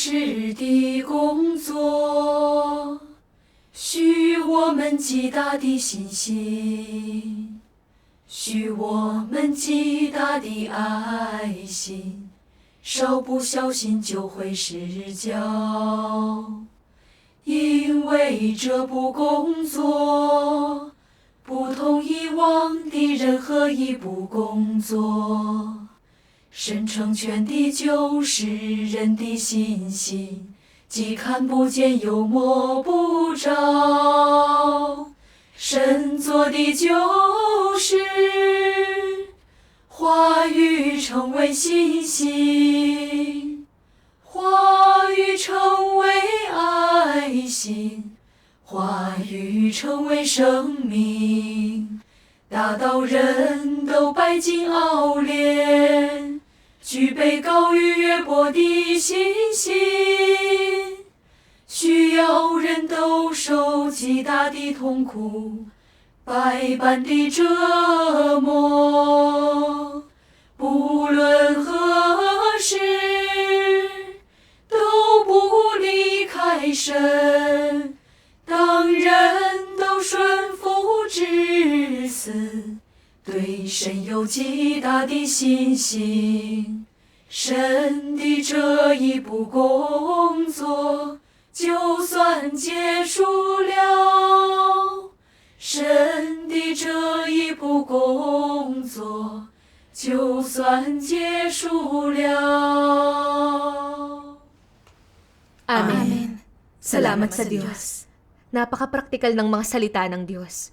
实的工作，许我们极大的信心，许我们极大的爱心，稍不小心就会失脚。因为这部工作不同以往的任何一部工作，神成全的就是人的信心，既看不见又摸不着。神做的就是话语成为信心，话语成为爱心，话语成为生命，大到人都拜金熬炼，具备高于约伯的信心，需要人都受极大的痛苦，百般的折磨，不论何时都不离开神，当人都顺服至死，对神有极大的信心，神的这一部工作就算结束了，神的这一部工作就算结束了。Amen. Salamat sa Diyos. Napaka-praktikal ng mga salita ng Diyos.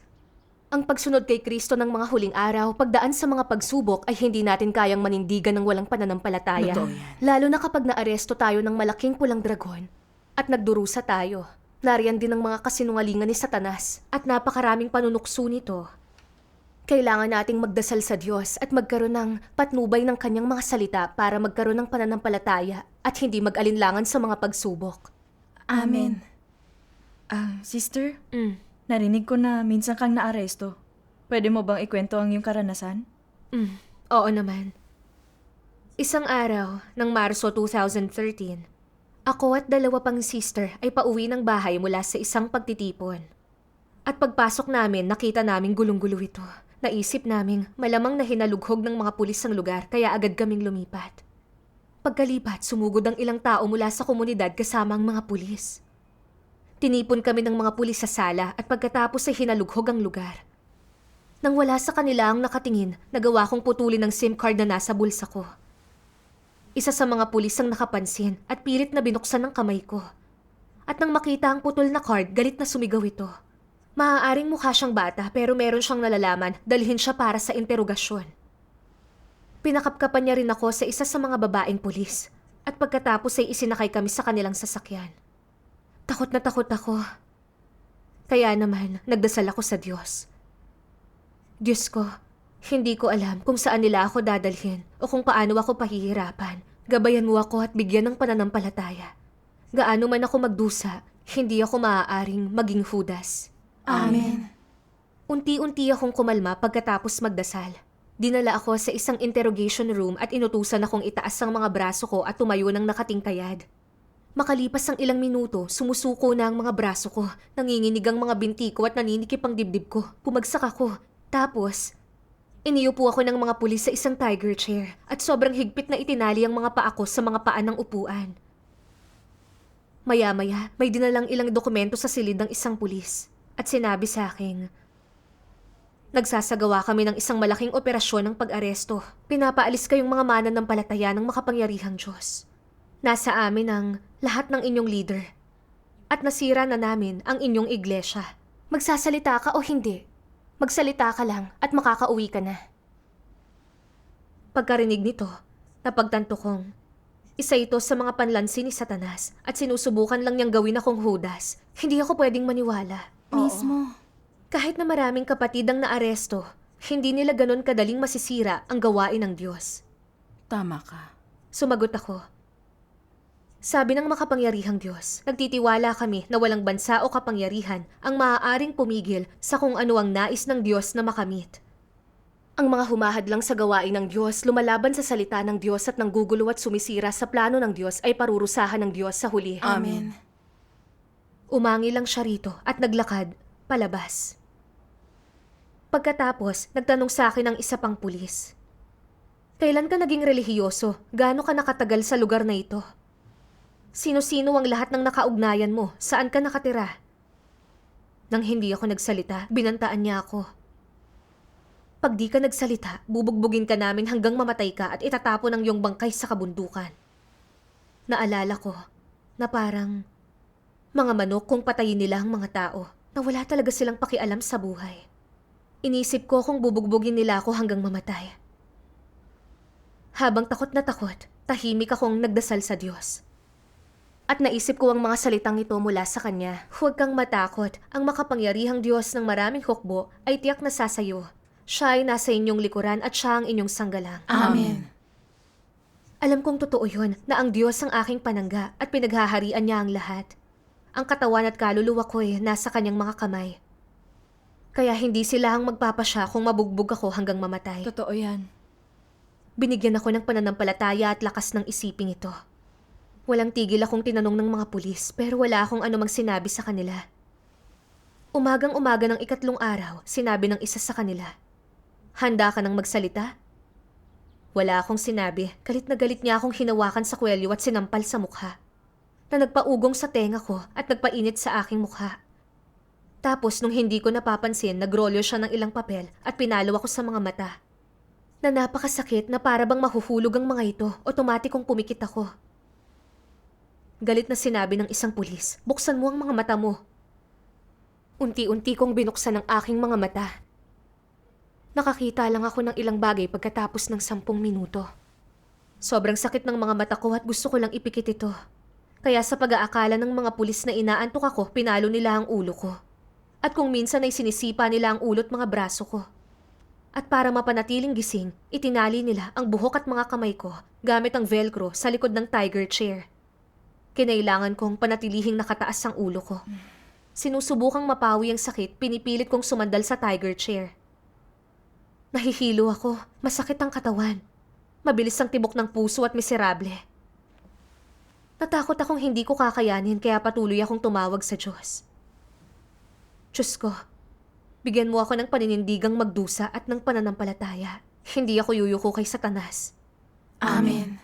Ang pagsunod kay Kristo ng mga huling araw, pagdaan sa mga pagsubok ay hindi natin kayang manindigan ng walang pananampalataya. Totoo yan. Lalo na kapag naaresto tayo ng malaking pulang dragon at nagdurusa tayo. Nariyan din ang mga kasinungalingan ni Satanas at napakaraming panunukso nito. Kailangan nating magdasal sa Diyos at magkaroon ng patnubay ng kanyang mga salita para magkaroon ng pananampalataya at hindi mag-alinlangan sa mga pagsubok. Amen. Sister, narinig ko na minsan kang naaresto. Pwede mo bang ikwento ang iyong karanasan? Oo naman. Isang araw ng Marso 2013, ako at dalawa pang sister ay pauwi ng bahay mula sa isang pagtitipon. At pagpasok namin, nakita naming gulong-gulo ito. Naisip naming malamang na hinalughog ng mga pulis ang lugar kaya agad kaming lumipat. Pagkalipat, sumugod ang ilang tao mula sa komunidad kasama ang mga pulis. Tinipon kami ng mga pulis sa sala at pagkatapos ay hinalughog ang lugar. Nang wala sa kanila ang nakatingin, nagawa kong putulin ang SIM card na nasa bulsa ko. Isa sa mga pulis ang nakapansin at pilit na binuksan ng kamay ko. At nang makita ang putol na card, galit na sumigaw ito. Maaaring mukha siyang bata pero meron siyang nalalaman, dalhin siya para sa interogasyon. Pinakapkapan niya rin ako sa isa sa mga babaeng pulis at pagkatapos ay isinakay kami sa kanilang sasakyan. Takot na takot ako. Kaya naman, nagdasal ako sa Diyos. Diyos ko, hindi ko alam kung saan nila ako dadalhin o kung paano ako pahihirapan. Gabayan mo ako at bigyan ng pananampalataya. Gaano man ako magdusa, hindi ako maaaring maging Judas. Amen. Unti-unti akong kumalma pagkatapos magdasal. Dinala ako sa isang interrogation room at inutusan akong itaas ang mga braso ko at tumayo ng nakatingkayad. Makalipas ang ilang minuto, sumusuko na ang mga braso ko, nanginginig ang mga binti ko at naninikip ang dibdib ko. Bumagsak ako. Tapos, iniupo ako ng mga pulis sa isang tiger chair at sobrang higpit na itinali ang mga paa ko sa mga paan ng upuan. Maya-maya, may dinalang ilang dokumento sa silid ng isang pulis at sinabi sa akin, nagsasagawa kami ng isang malaking operasyon ng pag-aresto. Pinapaalis kayong mga mananampalataya ng makapangyarihang Diyos. Nasa amin ang lahat ng inyong leader. At nasira na namin ang inyong iglesia. Magsasalita ka o hindi? Magsalita ka lang at makakauwi ka na. Pagkarinig nito, napagtanto kong isa ito sa mga panlansi ni Satanas at sinusubukan lang niyang gawin akong Judas. Hindi ako pwedeng maniwala. Mismo. Kahit na maraming kapatid ang naaresto, hindi nila ganon kadaling masisira ang gawain ng Diyos. Tama ka. Sumagot ako. Sabi ng makapangyarihang Diyos, nagtitiwala kami na walang bansa o kapangyarihan ang maaaring pumigil sa kung ano ang nais ng Diyos na makamit. Ang mga humahadlang sa gawain ng Diyos, lumalaban sa salita ng Diyos at nanggugulo at sumisira sa plano ng Diyos ay parurusahan ng Diyos sa huli. Amen. Umangi lang siya rito at naglakad palabas. Pagkatapos, nagtanong sa akin ang isa pang pulis. Kailan ka naging relihiyoso? Gaano ka nakatagal sa lugar na ito? Sino-sino ang lahat ng nakaugnayan mo? Saan ka nakatira? Nang hindi ako nagsalita, binantaan niya ako. Pag di ka nagsalita, bubugbugin ka namin hanggang mamatay ka at itatapon ang iyong bangkay sa kabundukan. Naalala ko na parang mga manok kung patayin nila ang mga tao na wala talaga silang pakialam sa buhay. Inisip ko kung bubugbugin nila ako hanggang mamatay. Habang takot na takot, tahimik akong nagdasal sa Diyos. At naisip ko ang mga salitang ito mula sa Kanya. Huwag kang matakot, ang makapangyarihang Diyos ng maraming hukbo ay tiyak na sasayo. Siya ay nasa inyong likuran at siya ang inyong sanggalang. Amen. Alam kong totoo yun na ang Diyos ang aking panangga at pinaghaharian niya ang lahat. Ang katawan at kaluluwa ko ay nasa kanyang mga kamay. Kaya hindi sila ang magpapasya kung mabugbog ako hanggang mamatay. Totoo yan. Binigyan ako ng pananampalataya at lakas ng isiping ito. Walang tigil akong tinanong ng mga pulis pero wala akong anumang sinabi sa kanila. Umagang-umaga ng 3 araw, sinabi ng isa sa kanila, "Handa ka nang magsalita?" Wala akong sinabi, galit na galit niya akong hinawakan sa kwelyo at sinampal sa mukha. Na nagpaugong sa tenga ko at nagpainit sa aking mukha. Tapos nung hindi ko napapansin, nagrolyo siya ng ilang papel at pinalo ako sa mga mata. Na napakasakit na para bang mahuhulog ang mga ito, otomatikong pumikit ako. Galit na sinabi ng isang pulis, "Buksan mo ang mga mata mo." Unti-unti kong binuksan ang aking mga mata. Nakakita lang ako ng ilang bagay pagkatapos ng 10 minuto. Sobrang sakit ng mga mata ko at gusto ko lang ipikit ito. Kaya sa pag-aakala ng mga pulis na inaantok ako, pinalo nila ang ulo ko. At kung minsan ay sinisipa nila ang ulo't mga braso ko. At para mapanatiling gising, itinali nila ang buhok at mga kamay ko gamit ang velcro sa likod ng tiger chair. Kinailangan kong panatilihing nakataas ang ulo ko. Sinusubukang mapawi ang sakit, pinipilit kong sumandal sa tiger chair. Nahihilo ako, masakit ang katawan. Mabilis ang tibok ng puso at miserable. Natakot akong hindi ko kakayanin kaya patuloy akong tumawag sa Diyos. Diyos ko, bigyan mo ako ng paninindigang magdusa at ng pananampalataya. Hindi ako yuyuko kay Satanas. Amen.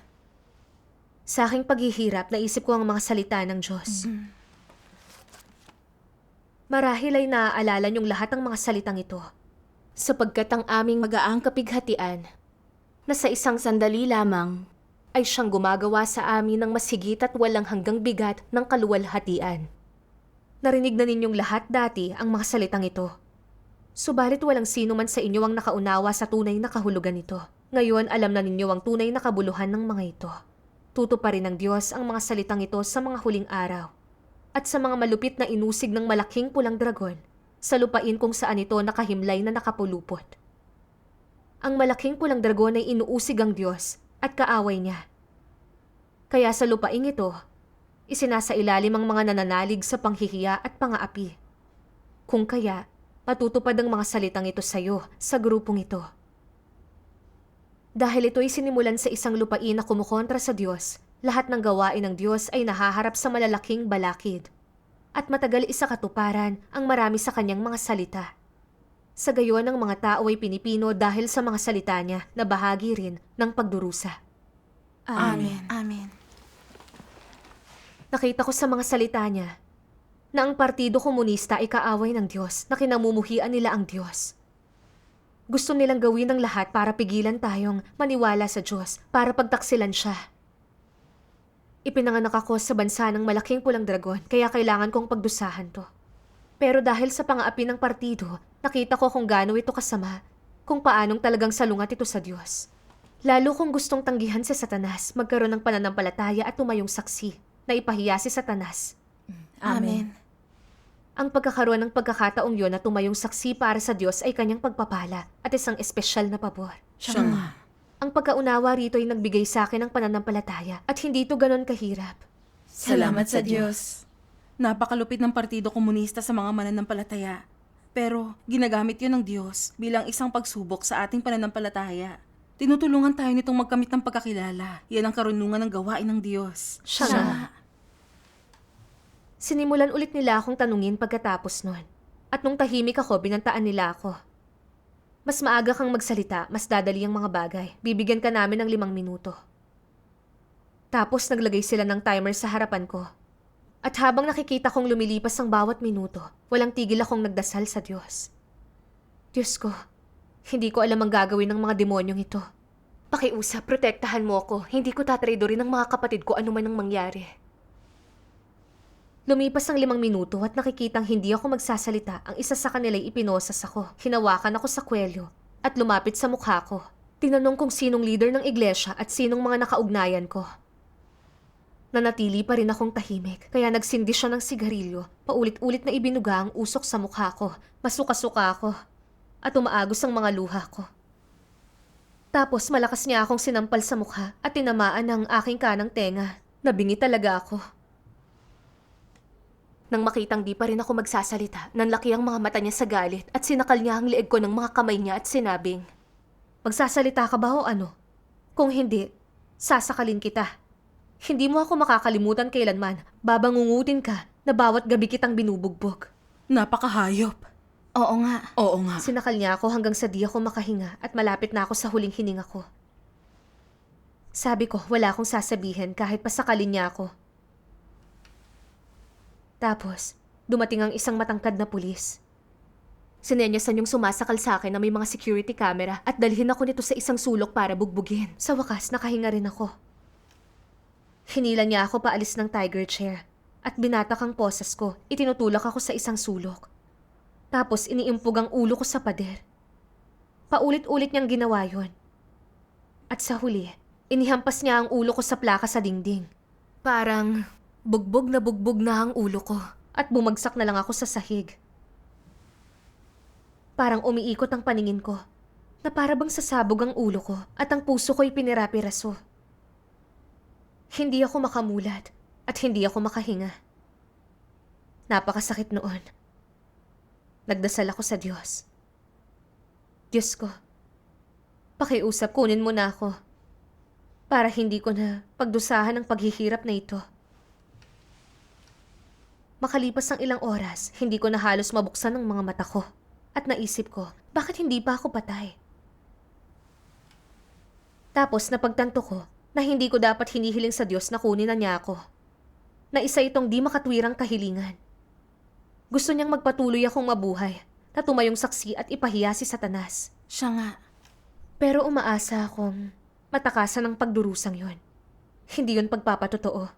Sa aking paghihirap, naisip ko ang mga salita ng Diyos. Marahil ay naaalala niyong lahat ng mga salitang ito. Sapagkat ang aming magaang kapighatian na sa isang sandali lamang ay siyang gumagawa sa amin ng masigit at walang hanggang bigat ng kaluwalhatian. Narinig na ninyong lahat dati ang mga salitang ito. Subalit walang sino man sa inyo ang nakaunawa sa tunay na kahulugan nito. Ngayon alam na ninyo ang tunay na kabuluhan ng mga ito. Tutuparin ng Diyos ang mga salitang ito sa mga huling araw at sa mga malupit na inusig ng malaking pulang dragon sa lupain kung saan ito nakahimlay na nakapulupot. Ang malaking pulang dragon ay inuusig ang Diyos at kaaway niya. Kaya sa lupaing ito, isinasailalim ang mga nananalig sa panghihiya at pangaapi. Kung kaya, matutupad ang mga salitang ito sa iyo, sa grupong ito. Dahil ito'y sinimulan sa isang lupain na kumukontra sa Diyos, lahat ng gawain ng Diyos ay nahaharap sa malalaking balakid. At matagal isakatuparan ang marami sa kanyang mga salita. Sa gayon ang mga tao ay pinipino dahil sa mga salita niya na bahagi rin ng pagdurusa. Amen. Amen. Nakita ko sa mga salita niya na ang Partido Komunista ay kaaway ng Diyos na kinamumuhian nila ang Diyos. Gusto nilang gawin ang lahat para pigilan tayong maniwala sa Diyos, para pagtaksilan siya. Ipinanganak ako sa bansa ng malaking pulang dragon kaya kailangan kong pagdusahan to. Pero dahil sa pang-aapi ng partido, nakita ko kung gaano ito kasama, kung paanong talagang salungat ito sa Diyos. Lalo kung gustong tanggihan si Satanas, magkaroon ng pananampalataya at tumayong saksi na ipahiya si Satanas. Amen. Ang pagkakaroon ng pagkakataong yon na tumayong saksi para sa Diyos ay kanyang pagpapala at isang espesyal na pabor. Siya nga. Ang pagkaunawa rito ay nagbigay sa akin ng pananampalataya at hindi ito ganon kahirap. Salamat sa Diyos. Napakalupit ng Partido Komunista sa mga mananampalataya. Pero ginagamit yun ng Diyos bilang isang pagsubok sa ating pananampalataya. Tinutulungan tayo nitong magkamit ng pagkakilala. Yan ang karunungan ng gawain ng Diyos. Siya nga. Sinimulan ulit nila akong tanungin pagkatapos nun. At nung tahimik ako, binantaan nila ako. Mas maaga kang magsalita, mas dadali ang mga bagay. Bibigyan ka namin ng 5 minuto. Tapos naglagay sila ng timer sa harapan ko. At habang nakikita kong lumilipas ang bawat minuto, walang tigil akong nagdasal sa Diyos. Diyos ko, hindi ko alam ang gagawin ng mga demonyong ito. Pakiusap, protektahan mo ako. Hindi ko tatraidorin ng mga kapatid ko anuman ang mangyari. Lumipas ang 5 minuto at nakikitang hindi ako magsasalita, ang isa sa kanila'y ipinosas ako. Hinawakan ako sa kwelyo at lumapit sa mukha ko. Tinanong kung sinong leader ng iglesia at sinong mga nakaugnayan ko. Nanatili pa rin akong tahimik, kaya nagsindi siya ng sigarilyo. Paulit-ulit na ibinuga ang usok sa mukha ko. Masuka-suka ako. At umaagos ang mga luha ko. Tapos malakas niya akong sinampal sa mukha at tinamaan ng aking kanang tenga. Nabingi talaga ako. Nang makitang di pa rin ako magsasalita, nanlaki ang mga mata niya sa galit at sinakal niya ang leeg ko ng mga kamay niya at sinabing, "Magsasalita ka ba o ano? Kung hindi, sasakalin kita. Hindi mo ako makakalimutan kailanman. Babangungutin ka na bawat gabi kitang binubugbog." Napakahayop. Oo nga. Oo nga. Sinakal niya ako hanggang sa di ako makahinga at malapit na ako sa huling hininga ko. Sabi ko, wala akong sasabihin kahit pasakalin niya ako. Tapos, dumating ang isang matangkad na pulis. Sinenyasan yung sumasakal sa akin na may mga security camera at dalhin ako nito sa isang sulok para bugbugin. Sa wakas, nakahinga rin ako. Hinila niya ako paalis ng tiger chair at binatak ang posas ko. Itinutulak ako sa isang sulok. Tapos iniimpog ang ulo ko sa pader. Paulit-ulit niyang ginawa yon. At sa huli, inihampas niya ang ulo ko sa plaka sa dingding. Parang bugbog na ang ulo ko at bumagsak na lang ako sa sahig. Parang umiikot ang paningin ko na para bang sasabog ang ulo ko at ang puso ko'y pinirapiraso. Hindi ako makamulat at hindi ako makahinga. Napakasakit noon. Nagdasal ako sa Diyos. Diyos ko, pakiusap, kunin mo na ako para hindi ko na pagdusahan ang paghihirap na ito. Makalipas ang ilang oras, hindi ko na halos mabuksan ang mga mata ko at naisip ko, bakit hindi pa ako patay? Tapos napagtanto ko na hindi ko dapat hinihiling sa Diyos na kunin na niya ako. Na isa itong di makatwirang kahilingan. Gusto niyang magpatuloy akong mabuhay, na tumayong saksi at ipahiya si Satanas. Siya nga. Pero umaasa akong matakasan ang pagdurusang yon. Hindi yon pagpapatotoo.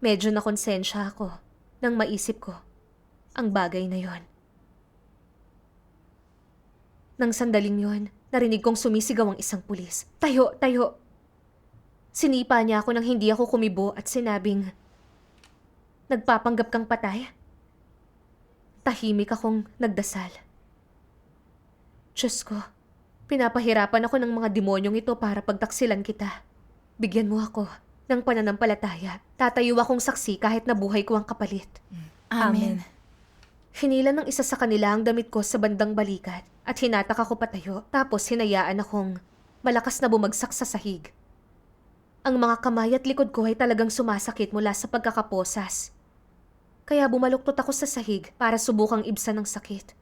Medyo nakonsensya ako nang maisip ko ang bagay na yon. Nang sandaling yon, narinig kong sumisigaw ang isang pulis. "Tayo! Tayo!" Sinipa niya ako nang hindi ako kumibo at sinabing, "Nagpapanggap kang patay?" Tahimik akong nagdasal. Diyos ko, pinapahirapan ako ng mga demonyong ito para pagtaksilan kita. Bigyan mo ako ng pananampalataya. Tatayo akong saksi kahit nabuhay ko ang kapalit. Amen. Hinila ng isa sa kanila ang damit ko sa bandang balikat at hinatak ako patayo, tapos hinayaan akong malakas na bumagsak sa sahig. Ang mga kamay at likod ko ay talagang sumasakit mula sa pagkakaposas. Kaya bumaluktot ako sa sahig para subukang ibsan ng sakit.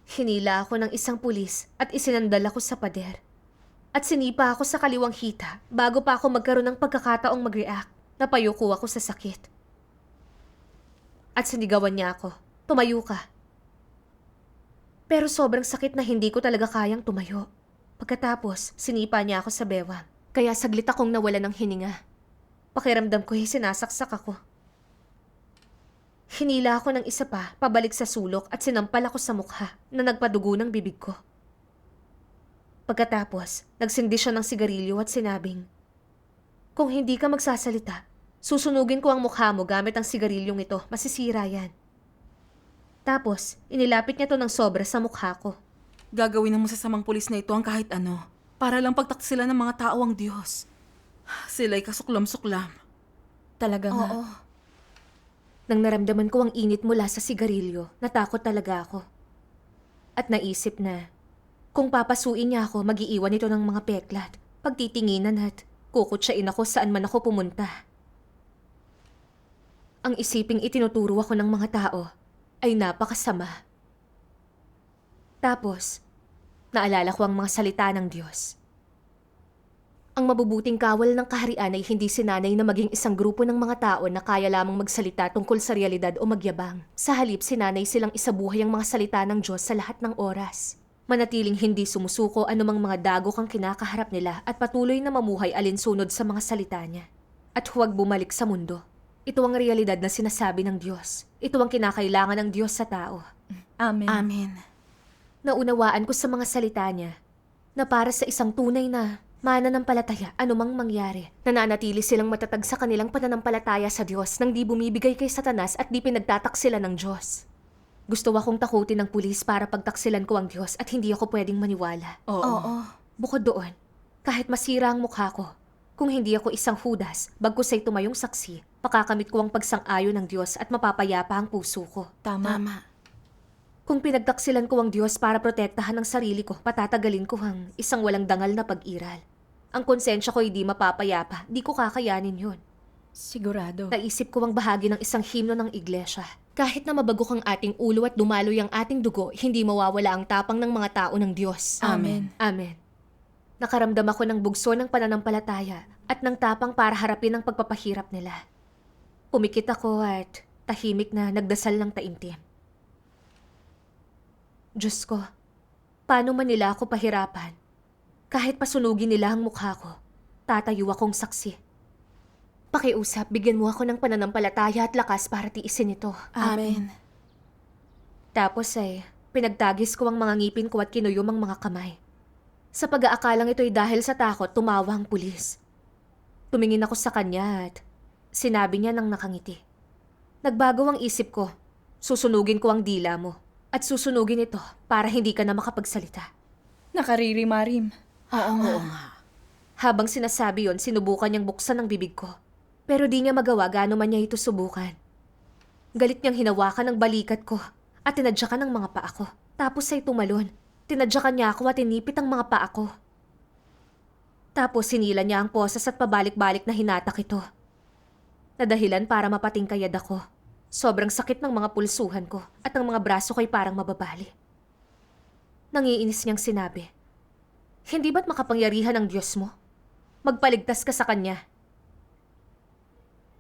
Hinila ako ng isang pulis at isinandal ako sa pader. At sinipa ako sa kaliwang hita bago pa ako magkaroon ng pagkakataong mag-react. Napayuko ako sa sakit. At sinigawan niya ako, "Tumayo ka." Pero sobrang sakit na hindi ko talaga kayang tumayo. Pagkatapos, sinipa niya ako sa bewang. Kaya saglit akong nawala ng hininga. Pakiramdam ko sinasaksak ako. Hinila ako ng isa pa, pabalik sa sulok at sinampal ako sa mukha na nagpadugo ng bibig ko. Pagkatapos, nagsindi siya ng sigarilyo at sinabing, "Kung hindi ka magsasalita, susunugin ko ang mukha mo gamit ang sigarilyong ito. Masisira yan." Tapos, inilapit niya to ng sobra sa mukha ko. Gagawin ng masasamang pulis na ito ang kahit ano para lang pagtaksilan ng mga tao ang Diyos. Sila'y kasuklam-suklam. Talaga nga. Oo. Nang naramdaman ko ang init mula sa sigarilyo, natakot talaga ako. At naisip na, kung papasuin niya ako, mag-iiwan ito ng mga peklat, pagtitinginan at kukutsain ako saan man ako pumunta. Ang isiping itinuturo ako ng mga tao ay napakasama. Tapos, naalala ko ang mga salita ng Diyos. Ang mabubuting kawal ng kaharian ay hindi sinanay na maging isang grupo ng mga tao na kaya lamang magsalita tungkol sa realidad o magyabang. Sa halip, sinanay silang isabuhay ang mga salita ng Diyos sa lahat ng oras. Manatiling hindi sumusuko anumang mga dagok ang kinakaharap nila at patuloy na mamuhay alinsunod sa mga salita niya. At huwag bumalik sa mundo. Ito ang realidad na sinasabi ng Diyos. Ito ang kinakailangan ng Diyos sa tao. Amen. Amen. Naunawaan ko sa mga salita niya na para sa isang tunay na mananampalataya anumang mangyari, nananatili silang matatag sa kanilang pananampalataya sa Diyos nang di bumibigay kay Satanas at di pinagtataksilan ng Diyos. Gusto akong takutin ng pulis para pagtaksilan ko ang Diyos at hindi ako pwedeng maniwala. Oo. Bukod doon, kahit masira ang mukha ko, kung hindi ako isang Judas, bagkus ay tumayong saksi, makakamit ko ang pagsang-ayon ng Diyos at mapapayapa ang puso ko. Tama. Tama. Kung pinagtaksilan ko ang Diyos para protektahan ang sarili ko, patatagalin ko ang isang walang dangal na pag-iral. Ang konsensya ko ay di mapapayapa, di ko kakayanin yun. Sigurado. Naisip ko ang bahagi ng isang himno ng iglesia. Kahit na mabagok ang ating ulo at dumaloy ang ating dugo, hindi mawawala ang tapang ng mga tao ng Diyos. Amen. Amen. Nakaramdam ako ng bugso ng pananampalataya at ng tapang para harapin ang pagpapahirap nila. Pumikit ako at tahimik na nagdasal ng taimtim. Diyos ko, paano man nila ako pahirapan? Kahit pasunugin nila ang mukha ko, tatayo akong saksi. Pakiusap, bigyan mo ako ng pananampalataya at lakas para tiisin ito. Amen. Tapos ay, pinagtagis ko ang mga ngipin ko at kinuyom ang mga kamay. Sa pag-aakalang ito'y dahil sa takot, tumawa ang pulis. Tumingin ako sa kanya at sinabi niya nang nakangiti. Nagbago ang isip ko, susunugin ko ang dila mo. At susunugin ito para hindi ka na makapagsalita. Nakaririmarim. Oo nga. Oo nga. Habang sinasabi yon, sinubukan niyang buksan ang bibig ko. Pero di niya magawa gaano man niya ito subukan. Galit niyang hinawakan ang balikat ko at tinadyakan ang mga paa ko. Tapos ay tumalon. Tinadyakan niya ako at inipit ang mga paa ko. Tapos sinila niya ang posas at pabalik-balik na hinatak ito. Nadahilan para mapatingkayad ako. Sobrang sakit ng mga pulsuhan ko at ang mga braso ko'y parang mababali. Nangiinis niyang sinabi, "Hindi ba't makapangyarihan ang Diyos mo? Magpaligtas ka sa Kanya."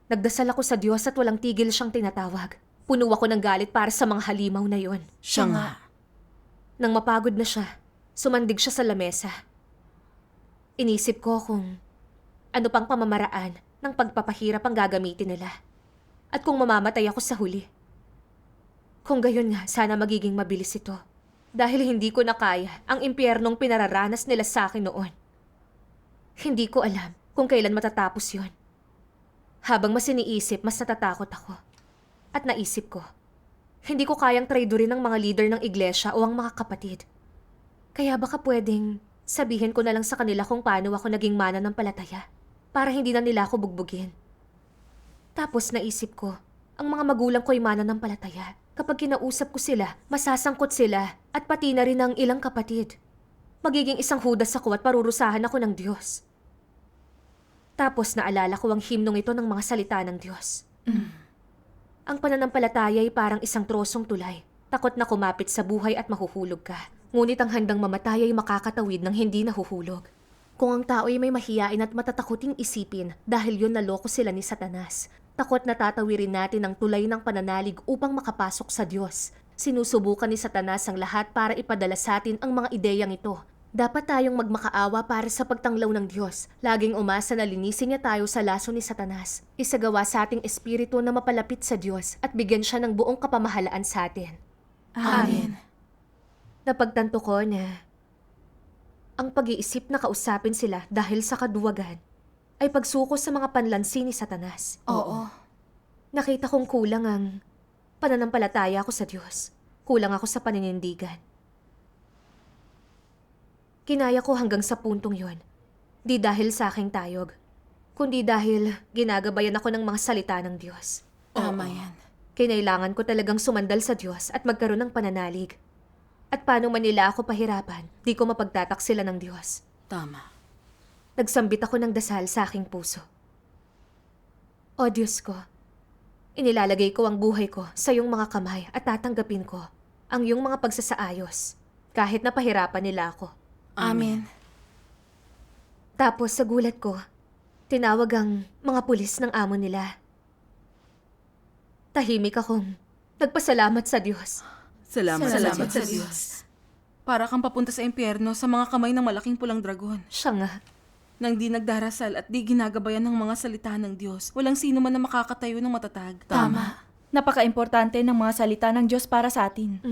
Nagdasal ako sa Diyos at walang tigil siyang tinatawag. Puno ako ng galit para sa mga halimaw na yon. Siya nga. Nang mapagod na siya, sumandig siya sa lamesa. Inisip ko kung ano pang pamamaraan ng pagpapahirap ang gagamitin nila. At kung mamamatay ako sa huli. Kung gayon nga, sana magiging mabilis ito. Dahil hindi ko na kaya ang impyernong pinararanas nila sa akin noon. Hindi ko alam kung kailan matatapos yon. Habang mas iniisip, mas natatakot ako. At naisip ko, hindi ko kayang traidorin ng mga leader ng iglesia o ang mga kapatid. Kaya baka pwedeng sabihin ko na lang sa kanila kung paano ako naging mananampalataya para hindi na nila ako bugbugin. Tapos naisip ko, ang mga magulang ko'y mananampalataya. Kapag kinausap ko sila, masasangkot sila at pati na rin ang ilang kapatid. Magiging isang Judas ako at parurusahan ako ng Diyos. Tapos naalala ko ang himnong ito ng mga salita ng Diyos. Ang pananampalataya ay parang isang trosong tulay. Takot na kumapit sa buhay at mahuhulog ka. Ngunit ang handang mamatay ay makakatawid ng hindi nahuhulog. Kung ang tao ay may mahiyain at matatakuting isipin dahil yun naloko sila ni Satanas, takot na tatawirin natin ang tulay ng pananalig upang makapasok sa Diyos. Sinusubukan ni Satanas ang lahat para ipadala sa atin ang mga ideyang ito. Dapat tayong magmakaawa para sa pagtanglaw ng Diyos. Laging umasa na linisin niya tayo sa laso ni Satanas. Isagawa sa ating espiritu na mapalapit sa Diyos at bigyan siya ng buong kapamahalaan sa atin. Amen. Napagtanto ko na ang pag-iisip na kausapin sila dahil sa kaduwagan ay pagsuko sa mga panlansi ni Satanas. Oo. Nakita kong kulang ang pananampalataya ko sa Diyos. Kulang ako sa paninindigan. Kinaya ko hanggang sa puntong yon. Di dahil sa aking tayog, kundi dahil ginagabayan ako ng mga salita ng Diyos. Tama yan. Kinailangan ko talagang sumandal sa Diyos at magkaroon ng pananalig. At paano man nila ako pahirapan, di ko mapagtataksila ng Diyos. Tama. Nagsambit ako ng dasal sa aking puso. O Diyos ko, inilalagay ko ang buhay ko sa iyong mga kamay at tatanggapin ko ang iyong mga pagsasaayos kahit na pahirapan nila ako. Amen. Tapos sa gulat ko, tinawag ang mga pulis ng amo nila. Tahimik akong nagpasalamat sa Diyos. Salamat sa Diyos. Para kang papunta sa impyerno sa mga kamay ng malaking pulang dragon. Siya nga. Nang di nagdarasal at di ginagabayan ng mga salita ng Diyos, walang sino man na makakatayo ng matatag. Tama. Napaka-importante ng mga salita ng Diyos para sa atin.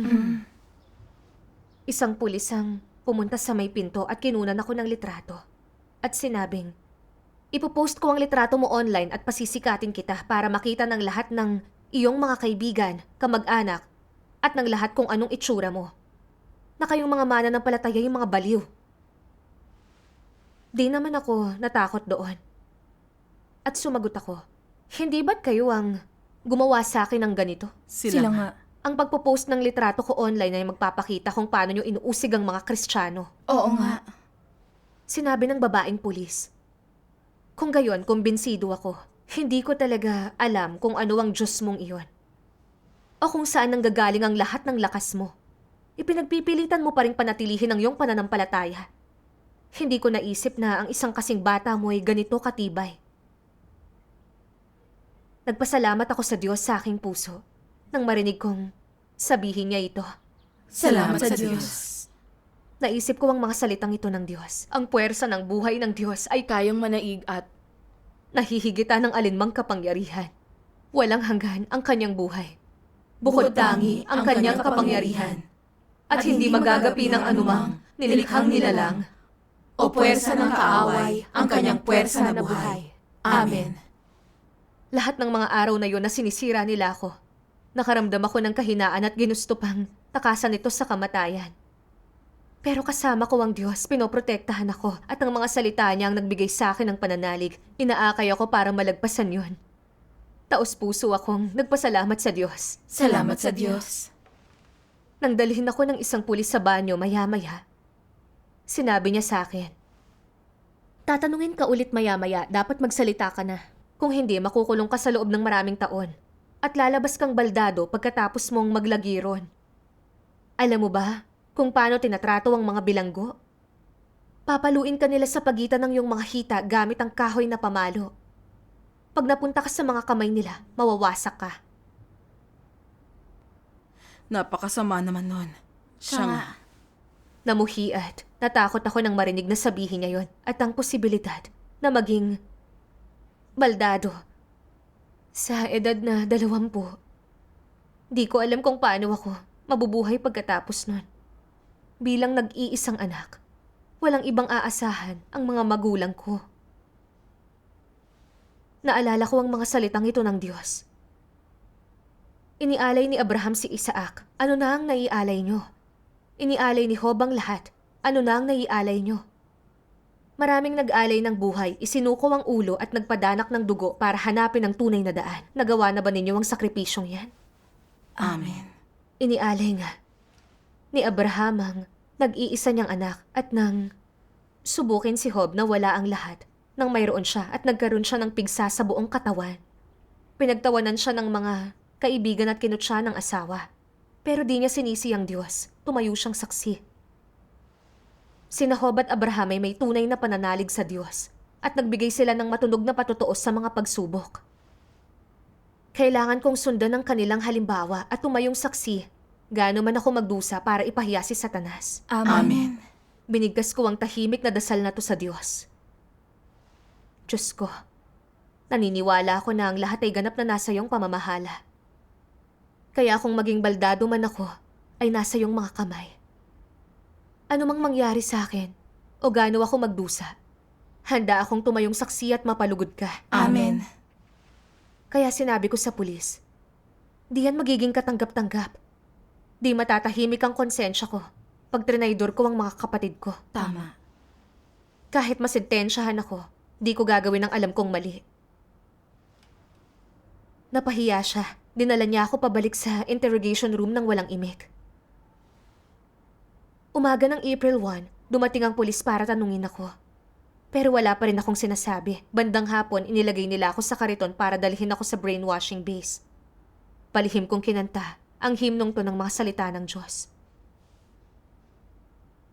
Isang pulis ang pumunta sa may pinto at kinunan ako ng litrato. At sinabing, ipopost ko ang litrato mo online at pasisikatin kita para makita ng lahat ng iyong mga kaibigan, kamag-anak, at ng lahat kung anong itsura mo. Na kayong mga mananampalataya yung mga baliw. Di naman ako natakot doon. At sumagot ako, hindi ba't kayo ang gumawa sa akin ng ganito? Sila nga. Ang pagpo-post ng litrato ko online ay magpapakita kung paano nyo inuusig ang mga Kristiyano. Oo nga. Sinabi ng babaeng pulis. Kung gayon, kumbinsido ako. Hindi ko talaga alam kung ano ang Diyos mong iyon. O kung saan nanggagaling ang lahat ng lakas mo. Ipinagpipilitan mo pa rin panatilihin ang iyong pananampalataya. Hindi ko naisip na ang isang kasing bata mo ay ganito katibay. Nagpasalamat ako sa Diyos sa aking puso nang marinig kong sabihin niya ito. Salamat sa Diyos. Naisip ko ang mga salitang ito ng Diyos. Ang puwersa ng buhay ng Diyos ay Kayang manaig at nahihigitan ng alinmang kapangyarihan. Walang hanggan ang kanyang buhay. Bukod tangi ang kanyang kapangyarihan. At hindi magagapi ng anumang nilikhang nilalang o puwersa ng kaaway ang kanyang puwersa na buhay. Amen. Lahat ng mga araw na yon na sinisira nila ako. Nakaramdam ako ng kahinaan at ginusto pang takasan ito sa kamatayan. Pero kasama ko ang Diyos, pinoprotektahan ako at ang mga salita niya ang nagbigay sa akin ng pananalig. Inaakay ako para malagpasan yon. Taos puso akong nagpasalamat sa Diyos. Salamat sa Diyos. Nang dalhin ako ng isang pulis sa banyo maya-maya, sinabi niya sa akin, tatanungin ka ulit maya-maya, dapat magsalita ka na. Kung hindi, makukulong ka sa loob ng maraming taon. At lalabas kang baldado pagkatapos mong maglagiron. Alam mo ba kung paano tinatrato ang mga bilanggo? Papaluin ka nila sa pagitan ng iyong mga hita gamit ang kahoy na pamalo. Pag napunta ka sa mga kamay nila, mawawasak ka. Napakasama naman nun. Siya nga. Namuhi at natakot ako nang marinig na sabihin niya yon at ang posibilidad na maging baldado sa edad na 20. Di ko alam kung paano ako mabubuhay pagkatapos nun. Bilang nag-iisang anak, walang ibang aasahan ang mga magulang ko. Naalala ko ang mga salitang ito ng Diyos. Inialay ni Abraham si Isaac, ano na ang naialay nyo? Inialay ni Job ang lahat, ano na ang naialay nyo? Maraming nag-alay ng buhay, isinuko ang ulo at nagpadanak ng dugo para hanapin ang tunay na daan. Nagawa na ba ninyo ang sakripisyong yan? Amen. Inialay nga ni Abraham ang nag-iisa niyang anak at nang subukin si Job na wala ang lahat, nang mayroon siya at nagkaroon siya ng pigsa sa buong katawan. Pinagtawanan siya ng mga kaibigan at kinutsa ng asawa. Pero di niya sinisi ang Diyos, tumayo siyang saksi. Sina Job at Abraham ay may tunay na pananalig sa Diyos at nagbigay sila ng matunog na patutuos sa mga pagsubok. Kailangan kong sundan ang kanilang halimbawa at tumayong saksi, gaano man ako magdusa para ipahiya si Satanas. Amen. Binigkas ko ang tahimik na dasal na to sa Diyos. Diyos ko, naniniwala ako na ang lahat ay ganap na nasa iyong pamamahala. Kaya kung maging baldado man ako, ay nasa iyong mga kamay. Ano mang mangyari sa akin, o gaano ako magdusa, handa akong tumayong saksi at mapalugod ka. Amen. Kaya sinabi ko sa pulis, di yan magiging katanggap-tanggap. Di matatahimik ang konsensya ko pag trinaydor ko ang mga kapatid ko. Tama. Kahit masintensyahan ako, di ko gagawin ang alam kong mali. Napahiya siya. Dinala niya ako pabalik sa interrogation room ng walang imik. Umaga ng April 1, dumating ang pulis para tanungin ako. Pero wala pa rin akong sinasabi. Bandang hapon, inilagay nila ako sa kariton para dalhin ako sa brainwashing base. Palihim kong kinanta ang himnong to ng mga salita ng Diyos.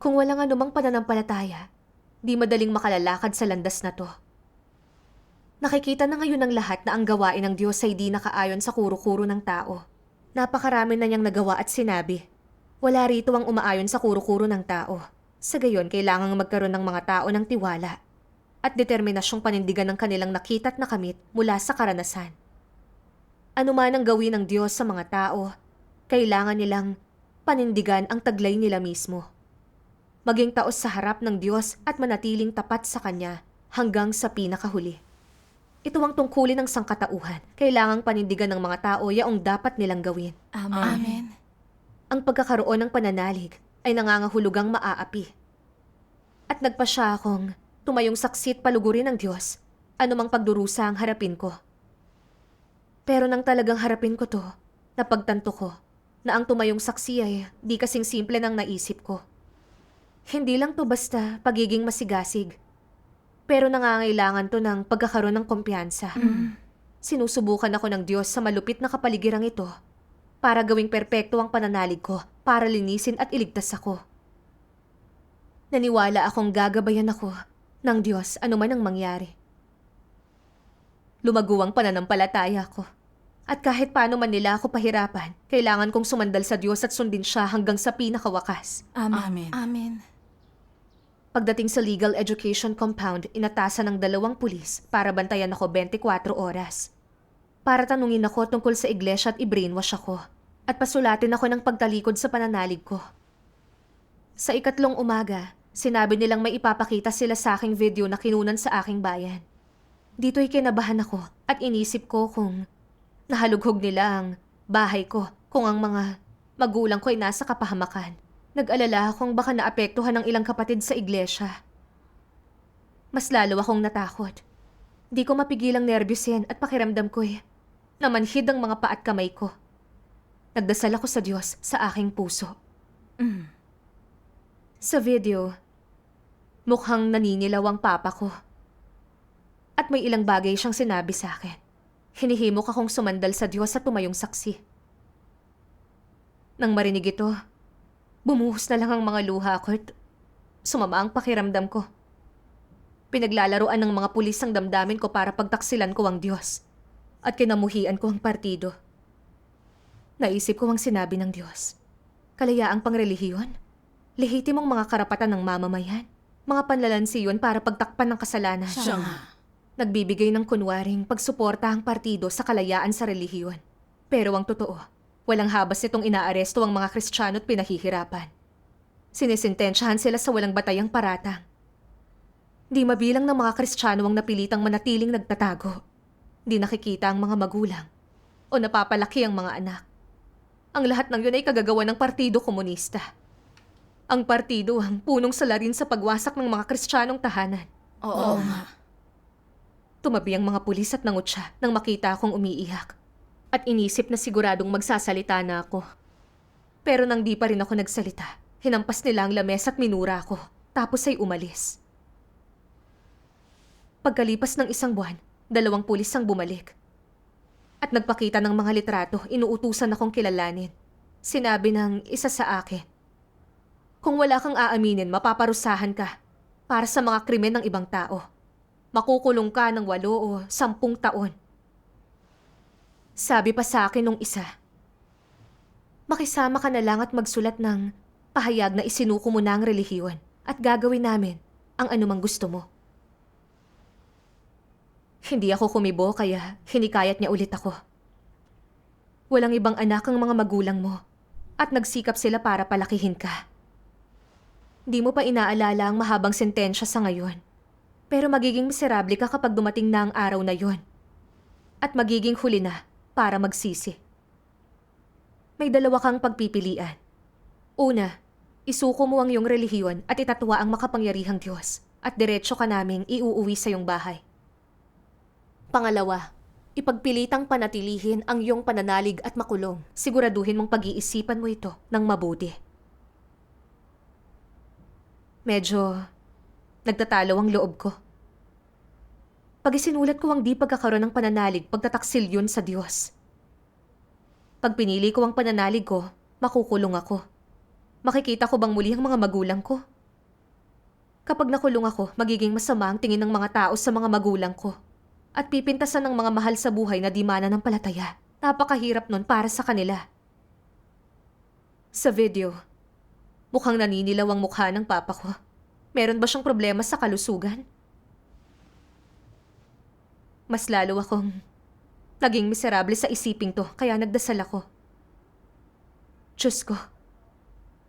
Kung walang anumang pananampalataya, di madaling makalalakad sa landas na to. Nakikita na ngayon ng lahat na ang gawain ng Diyos ay di nakaayon sa kuro-kuro ng tao. Napakarami na niyang nagawa at sinabi. Wala rito ang umaayon sa kuro-kuro ng tao. Sa gayon, kailangang magkaroon ng mga tao ng tiwala at determinasyong panindigan ng kanilang nakita at nakamit mula sa karanasan. Ano man ang gawin ng Diyos sa mga tao, kailangan nilang panindigan ang taglay nila mismo. Maging taos sa harap ng Diyos at manatiling tapat sa Kanya hanggang sa pinakahuli. Ito ang tungkulin ng sangkatauhan. Kailangang panindigan ng mga tao yaong dapat nilang gawin. Amen. Ang pagkakaroon ng pananalig ay nangangahulugang maaapi. At nagpasya akong tumayong saksi at palugurin ng Diyos anumang pagdurusa ang harapin ko. Pero nang talagang harapin ko to, napagtanto ko na ang tumayong saksi ay di kasing simple ng naisip ko. Hindi lang to basta pagiging masigasig. Pero nangangailangan to ng pagkakaroon ng kumpiyansa. Sinusubukan ako ng Diyos sa malupit na kapaligirang ito para gawing perpekto ang pananalig ko, para linisin at iligtas ako. Naniwala akong gagabayan ako ng Diyos anuman ang mangyari. Lumago ang pananampalataya ko. At kahit paano man nila ako pahirapan, kailangan kong sumandal sa Diyos at sundin siya hanggang sa pinakawakas. Amen. Pagdating sa legal education compound, inatasan ng 2 pulis para bantayan ako 24 oras. Para tanungin ako tungkol sa iglesia at i-brainwash ako. At pasulatin ako ng pagtalikod sa pananalig ko. Sa 3 umaga, sinabi nilang may ipapakita sila sa aking video na kinunan sa aking bayan. Dito'y kinabahan ako at inisip ko kung nahalughog nila ang bahay ko kung ang mga magulang ko ay nasa kapahamakan. Nag-alala akong baka naapektuhan ng ilang kapatid sa iglesia. Mas lalo akong natakot. Di ko mapigilang nervyusin at pakiramdam ko'y namanhid ang mga paa at kamay ko. Nagdasal ako sa Diyos sa aking puso. Sa video, mukhang naninilaw ang papa ko. At may ilang bagay siyang sinabi sa akin. Hinihimok akong sumandal sa Diyos at tumayong saksi. Nang marinig ito, bumuhos na lang ang mga luha ko at sumama ang pakiramdam ko. Pinaglalaroan ng mga pulis ang damdamin ko para pagtaksilan ko ang Diyos at kinamuhian ko ang partido. Naisip ko ang sinabi ng Diyos. Kalayaang pangrelihiyon, lehitimong mga karapatan ng mamamayan, mga panlalansiyon para pagtakpan ng kasalanan. Siya nga. Nagbibigay ng kunwaring pagsuporta ang partido sa kalayaan sa relihiyon. Pero ang totoo, walang habas nitong inaaresto ang mga Kristiyano at pinahihirapan. Sinisintensyahan sila sa walang batayang paratang. Di mabilang ng mga Kristiyano ang napilitang manatiling nagtatago. Di nakikita ang mga magulang o napapalaki ang mga anak. Ang lahat ng yun ay kagagawa ng Partido Komunista. Ang partido ang punong salarin sa pagwasak ng mga Kristiyanong tahanan. Oo nga. Tumabi ang mga pulis at nangut siya nang makita akong umiiyak. At inisip na siguradong magsasalita na ako. Pero nang di pa rin ako nagsalita, hinampas nila ang lamesa at minura ako. Tapos ay umalis. Pagkalipas ng 1 buwan, 2 pulis ang bumalik. At nagpakita ng mga litrato, inuutusan akong kilalanin. Sinabi ng isa sa akin, kung wala kang aaminin, mapaparusahan ka para sa mga krimen ng ibang tao. Makukulong ka ng 8 o 10 taon. Sabi pa sa akin nung isa, makisama ka na lang at magsulat ng pahayag na isinuko mo na ang relihiyon at gagawin namin ang anumang gusto mo. Hindi ako kumibo kaya hinikayat niya ulit ako. Walang ibang anak ang mga magulang mo at nagsikap sila para palakihin ka. Di mo pa inaalala ang mahabang sentensya sa ngayon. Pero magiging miserable ka kapag dumating na ang araw na yon. At magiging huli na para magsisi. May 2 kang pagpipilian. Una, isuko mo ang iyong relihiyon at itatwa ang makapangyarihang Diyos at diretso ka naming iuuwi sa iyong bahay. Pangalawa, Ipagpilitang panatilihin ang iyong pananalig at makulong. Siguraduhin mong pag-iisipan mo ito ng mabuti. Medyo nagtatalo ang loob ko. Pag isinulat ko ang di pagkakaroon ng pananalig, pagtataksil yun sa Diyos. Pag pinili ko ang pananalig ko, makukulong ako. Makikita ko bang muli ang mga magulang ko? Kapag nakulong ako, magiging masama ang tingin ng mga tao sa mga magulang ko. At pipintasan ng mga mahal sa buhay na di mananampalataya. Napakahirap nun para sa kanila. Sa video, mukhang naninilaw ang mukha ng papa ko. Meron ba siyang problema sa kalusugan? Mas lalo akong naging miserable sa isiping to, kaya nagdasal ako. Diyos ko,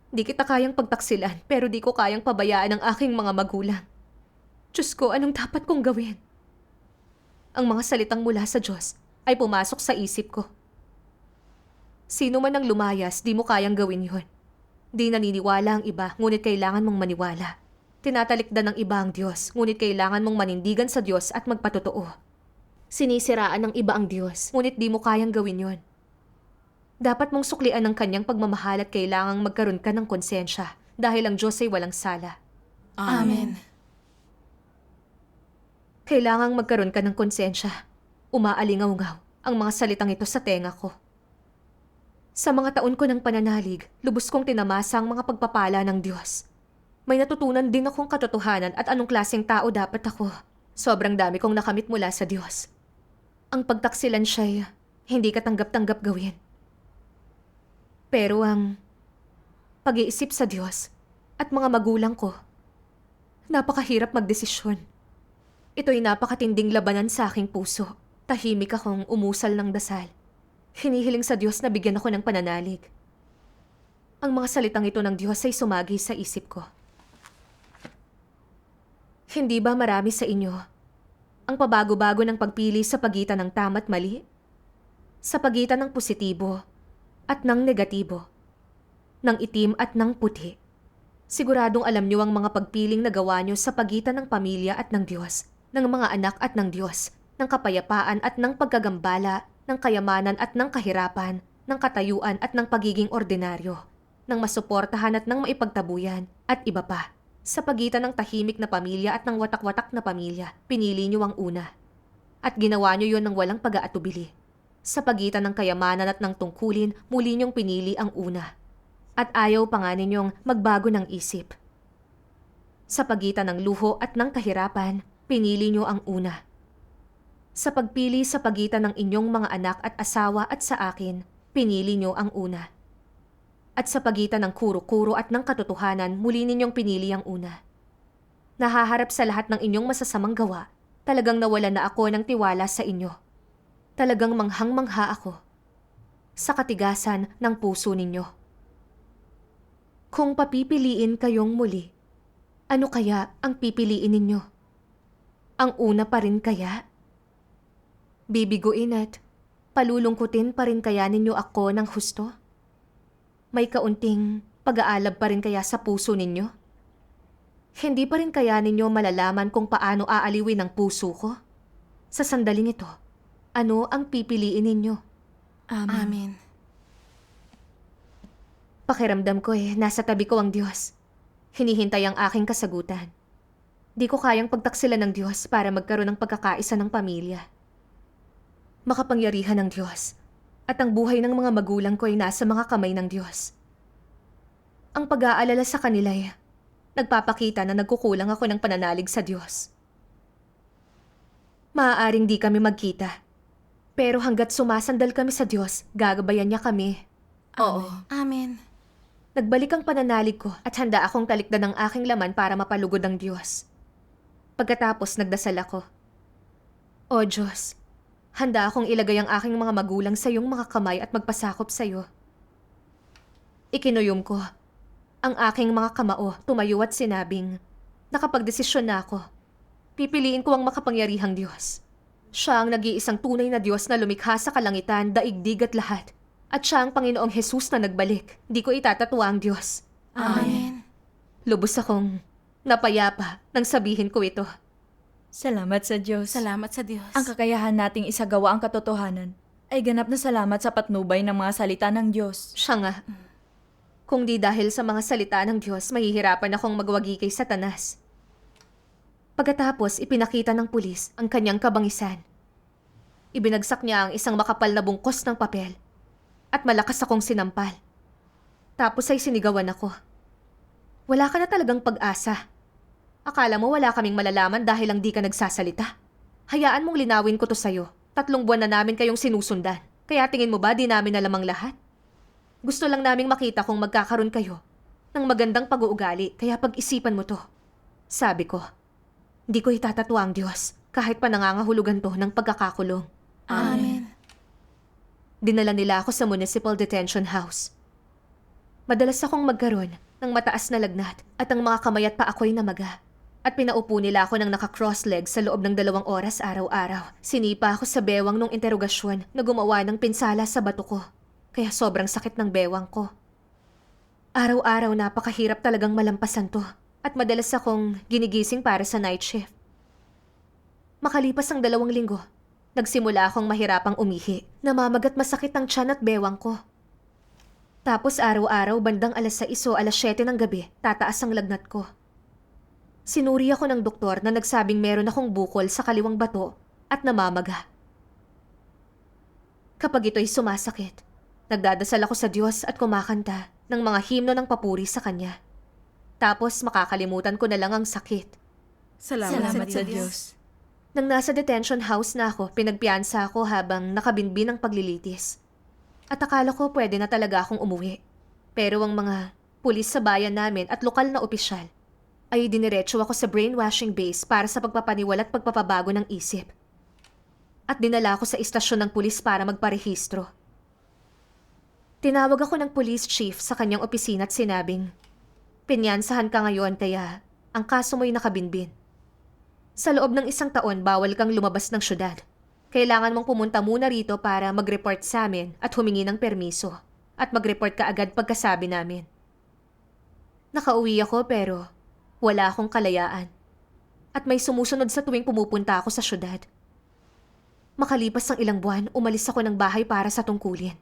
di kita kayang pagtaksilan, pero di ko kayang pabayaan ang aking mga magulang. Diyos ko, anong dapat kong gawin? Ang mga salitang mula sa Diyos ay pumasok sa isip ko. Sino man ang lumayas, di mo kayang gawin yun. Di naniniwala ang iba, ngunit kailangan mong maniwala. Tinatalikdan ng iba ang Diyos, ngunit kailangan mong manindigan sa Diyos at magpatotoo. Sinisiraan ng iba ang Diyos, ngunit di mo kayang gawin yun. Dapat mong suklian ang kanyang pagmamahal at kailangang magkaroon ka ng konsensya dahil ang Diyos ay walang sala. Amen. Kailangang magkaroon ka ng konsensya. Umaalingaw-ngaw ang mga salitang ito sa tenga ko. Sa mga taon ko ng pananalig, lubos kong tinamasa ang mga pagpapala ng Diyos. May natutunan din akong katotohanan at anong klaseng tao dapat ako. Sobrang dami kong nakamit mula sa Diyos. Ang pagtaksilan siya'y hindi katanggap-tanggap gawin. Pero ang pag-iisip sa Diyos at mga magulang ko, napakahirap magdesisyon. Ito'y napakatinding labanan sa aking puso. Tahimik akong umusal ng dasal. Hinihiling sa Diyos na bigyan ako ng pananalig. Ang mga salitang ito ng Diyos ay sumagi sa isip ko. Hindi ba marami sa inyo ang pabago-bago ng pagpili sa pagitan ng tama at mali? Sa pagitan ng positibo at ng negatibo? Ng itim at ng puti? Siguradong alam niyo ang mga pagpiling na gawa niyo sa pagitan ng pamilya at ng Diyos, ng mga anak at ng Diyos, ng kapayapaan at ng pagkagambala, ng kayamanan at ng kahirapan, ng katayuan at ng pagiging ordinaryo, ng masuportahan at ng maipagtabuyan, at iba pa. Sa pagitan ng tahimik na pamilya at ng watak-watak na pamilya, pinili niyo ang una. At ginawa niyo yon ng walang pag-aatubili. Sa pagitan ng kayamanan at ng tungkulin, muli niyong pinili ang una. At ayaw pa nga ninyong magbago ng isip. Sa pagitan ng luho at ng kahirapan, pinili niyo ang una. Sa pagpili sa pagitan ng inyong mga anak at asawa at sa akin, pinili niyo ang una. At sa pagitan ng kuro-kuro at ng katotohanan, muli ninyong pinili ang una. Nahaharap sa lahat ng inyong masasamang gawa, talagang nawala na ako ng tiwala sa inyo. Talagang manghang-mangha ako sa katigasan ng puso ninyo. Kung papipiliin kayong muli, ano kaya ang pipiliin ninyo? Ang una pa rin kaya? Bibiguin at palulungkutin pa rin kaya ninyo ako ng husto? May kaunting pag-aalab pa rin kaya sa puso ninyo? Hindi pa rin kaya ninyo malalaman kung paano aaliwin ang puso ko? Sa sandaling ito, ano ang pipiliin ninyo? Amen. Pakiramdam ko nasa tabi ko ang Diyos. Hinihintay ang aking kasagutan. Di ko kayang pagtaksilan ng Diyos para magkaroon ng pagkakaisa ng pamilya. Makapangyarihan ng Diyos at ang buhay ng mga magulang ko ay nasa mga kamay ng Diyos. Ang pag-aalala sa kanila ay nagpapakita na nagkukulang ako ng pananalig sa Diyos. Maaaring di kami magkita, pero hanggat sumasandal kami sa Diyos, gagabayan niya kami. Oo. Amen. Nagbalik ang pananalig ko at handa akong talikdan ng aking laman para mapalugod ang Diyos. Pagkatapos nagdasal ako. O Diyos, handa akong ilagay ang aking mga magulang sa iyong mga kamay at magpasakop sa iyo. Ikinuyom ko ang aking mga kamao, tumayo at sinabing, nakapagdesisyon na ako. Pipiliin ko ang makapangyarihang Diyos. Siya ang nag-iisang tunay na Diyos na lumikha sa kalangitan, daigdig at lahat. At siya ang Panginoong Jesus na nagbalik. Di ko itatatwa ang Diyos. Amen. Lubos akong napayapa nang sabihin ko ito. Salamat sa Diyos. Salamat sa Diyos. Ang kakayahan nating isagawa ang katotohanan ay ganap na salamat sa patnubay ng mga salita ng Diyos. Siya nga. Kung di dahil sa mga salita ng Diyos, mahihirapan akong magwagi kay Satanas. Pagkatapos, ipinakita ng pulis ang kanyang kabangisan. Ibinagsak niya ang isang makapal na bungkos ng papel at malakas akong sinampal. Tapos ay sinigawan ako. Wala ka na talagang pag-asa. Akala mo wala kaming malalaman dahil lang di ka nagsasalita. Hayaan mong linawin ko to sa'yo. 3 buwan na namin kayong sinusundan. Kaya tingin mo ba di namin alam ang lahat? Gusto lang naming makita kung magkakaroon kayo ng magandang pag-uugali, kaya pag-isipan mo to. Sabi ko, di ko itatatwa ang Diyos kahit pa nangangahulugan to ng pagkakakulong. Amen. Dinala nila ako sa Municipal Detention House. Madalas akong magkaroon ng mataas na lagnat at ang mga kamay at pa ako'y namaga. At pinaupo nila ako ng naka-cross leg sa loob ng 2 oras araw-araw. Sinipa ako sa bewang nung interogasyon na gumawa ng pinsala sa bato ko. Kaya sobrang sakit ng bewang ko. Araw-araw napakahirap talagang malampasan to. At madalas akong ginigising para sa night shift. Makalipas ang 2 linggo, nagsimula akong mahirapang umihi. Namamagat masakit ang tiyan at bewang ko. Tapos araw-araw bandang alas 6 o alas 7 ng gabi, tataas ang lagnat ko. Sinuri ako ng doktor na nagsabing meron akong bukol sa kaliwang bato at namamaga. Kapag ito'y sumasakit, nagdadasal ako sa Diyos at kumakanta ng mga himno ng papuri sa Kanya. Tapos makakalimutan ko na lang ang sakit. Salamat sa Diyos. Nang nasa detention house na ako, pinagpiansa ako habang nakabinbin ang paglilitis. At akala ko pwede na talaga akong umuwi. Pero ang mga pulis sa bayan namin at lokal na opisyal ay diniretso ako sa brainwashing base para sa pagpapaniwala at pagpapabago ng isip. At dinala ako sa istasyon ng pulis para magparehistro. Tinawag ako ng police chief sa kanyang opisina at sinabing, "Pinyansahan ka ngayon kaya ang kaso mo'y nakabinbin. Sa loob ng 1 taon, bawal kang lumabas ng syudad. Kailangan mong pumunta muna rito para mag-report sa amin at humingi ng permiso. At mag-report ka agad pagkasabi namin." Nakauwi ako pero wala akong kalayaan. At may sumusunod sa tuwing pumupunta ako sa syudad. Makalipas ang ilang buwan, umalis ako ng bahay para sa tungkulin.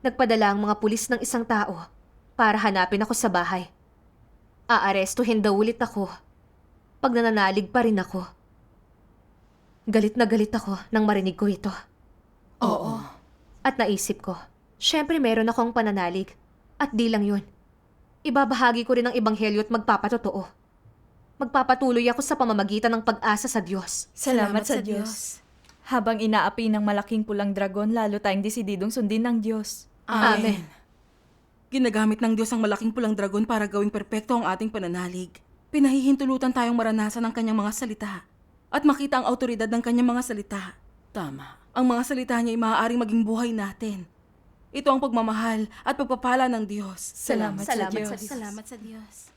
Nagpadala ang mga pulis ng 1 tao para hanapin ako sa bahay. Aarestuhin daw ulit ako. Pag nananalig pa rin ako. Galit na galit ako nang marinig ko ito. Oo. At naisip ko, syempre meron akong pananalig. At di lang yun. Ibabahagi ko rin ang ebanghelyo at magpapatotoo. Magpapatuloy ako sa pamamagitan ng pag-asa sa Diyos. Salamat sa Diyos. Habang inaapi ng malaking pulang dragon, lalo tayong desididong sundin ng Diyos. Amen. Ginagamit ng Diyos ang malaking pulang dragon para gawing perpekto ang ating pananalig. Pinahihintulutan tayong maranasan ang kanyang mga salita at makita ang autoridad ng kanyang mga salita. Tama. Ang mga salita niya ay maaaring maging buhay natin. Ito ang pagmamahal at pagpapala ng Diyos. Salamat sa Diyos. Salamat sa Diyos.